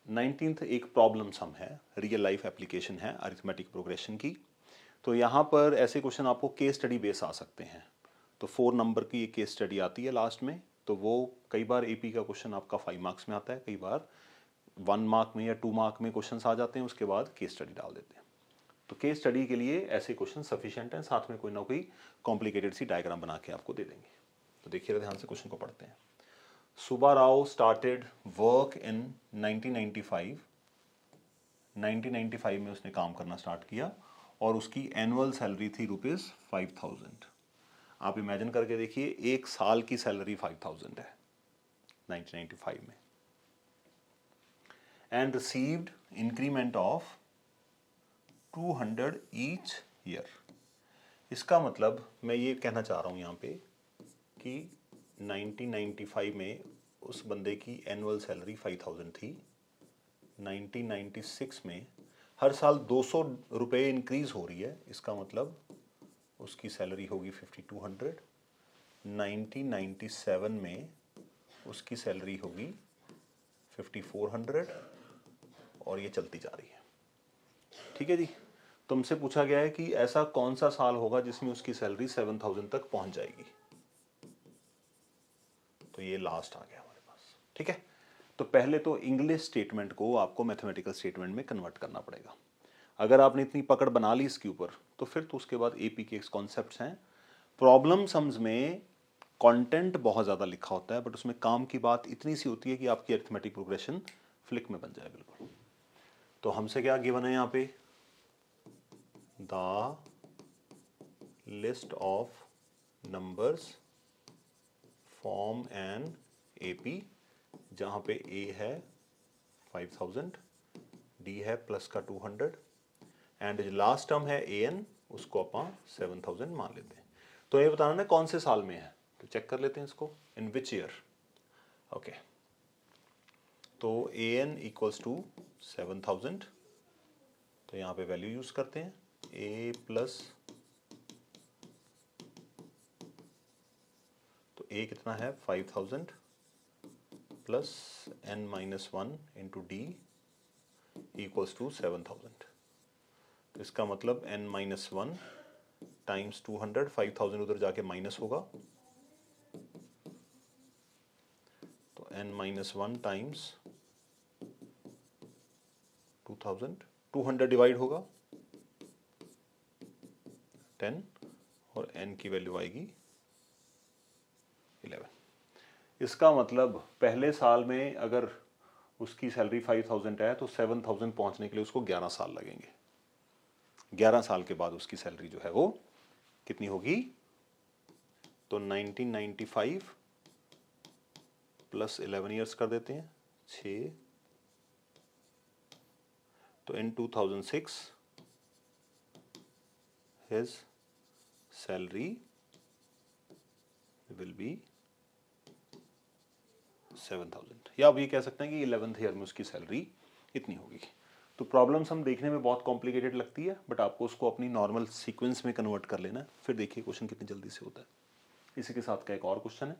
19th एक problem some है, real life application है अरिथमेटिक प्रोग्रेशन की। तो यहाँ पर ऐसे क्वेश्चन आपको केस स्टडी बेस आ सकते हैं। तो 4 नंबर की एक केस स्टडी आती है लास्ट में, तो वो कई बार एपी का क्वेश्चन आपका 5 मार्क्स में आता है, कई बार 1 मार्क में या 2 मार्क में क्वेश्चन आ जाते हैं, उसके बाद केस स्टडी डाल देते हैं। तो केस स्टडी के लिए ऐसे क्वेश्चन सफिशिएंट हैं, साथ में कोई ना कोई कॉम्प्लिकेटेड सी डायग्राम बना के आपको दे देंगे। तो देखिए ध्यान से क्वेश्चन को पढ़ते हैं। Subba Rao started work in 1995। 1995 में उसने काम करना स्टार्ट किया और उसकी एनुअल सैलरी थी ₹5000। आप इमेजिन करके देखिए, एक साल की सैलरी 5000 है 1995 में। And received increment of 200 each year. इसका मतलब मैं ये कहना चाह रहा हूँ यहाँ पे कि 1995 में उस बंदे की एनुअल सैलरी 5000 थी। 1996 में हर साल 200 रुपये इंक्रीज हो रही है, इसका मतलब उसकी सैलरी होगी 5200। 1997 में उसकी सैलरी होगी 5400 और ये चलती जा रही है। ठीक है जी। तुमसे पूछा गया है कि ऐसा कौन सा साल होगा जिसमें उसकी सैलरी 7000 तक पहुंच जाएगी। तो ये लास्ट आ गया हमारे पास। ठीक है, तो पहले तो इंग्लिश स्टेटमेंट को आपको मैथमेटिकल स्टेटमेंट में कन्वर्ट करना पड़ेगा। अगर आपने इतनी पकड़ बना ली इसके ऊपर, तो फिर तो उसके बाद एपी के कॉन्सेप्ट्स हैं। प्रॉब्लम सम्स में कंटेंट बहुत ज़्यादा लिखा होता है, बट उसमें काम की बात इतनी सी होती है कि आपकी अरिथमेटिक प्रोग्रेशन फ्लिक में बन जाए बिल्कुल। तो हमसे क्या गिवन है यहाँ पे, the list of numbers form an AP, जहाँ पे ए है 5000, डी है प्लस का 200 एंड लास्ट टर्म है ए एन, उसको अपन 7000 मान लेते हैं। तो ये बताना ना कौन से साल में है, तो चेक कर लेते हैं इसको, इन विच ईयर। ओके, तो ए एन इक्वल्स टू 7000, तो यहाँ पे वैल्यू यूज करते हैं ए प्लस, तो ए कितना है 5000 plus n minus 1 into d equals to 7000। तो इसका मतलब n माइनस 1 टाइम्स 200, 5000 उधर जाके माइनस होगा, तो n माइनस 1 टाइम्स 2000, 200 डिवाइड होगा 10 और n की वैल्यू आएगी 11। इसका मतलब पहले साल में अगर उसकी सैलरी 5000 है तो 7000 पहुंचने के लिए उसको 11 साल लगेंगे। 11 साल के बाद उसकी सैलरी जो है वो कितनी होगी, तो 1995 प्लस 11 ईयर्स कर देते हैं 6, तो इन 2006 his salary will be 7000, या आप ये कह सकते हैं कि 11th ईयर में उसकी सैलरी इतनी होगी। तो प्रॉब्लम्स हम देखने में बहुत कॉम्प्लिकेटेड लगती है, बट आपको उसको अपनी नॉर्मल सीक्वेंस में कन्वर्ट कर लेना है, फिर देखिए क्वेश्चन कितनी जल्दी से होता है। इसी के साथ का एक और क्वेश्चन है,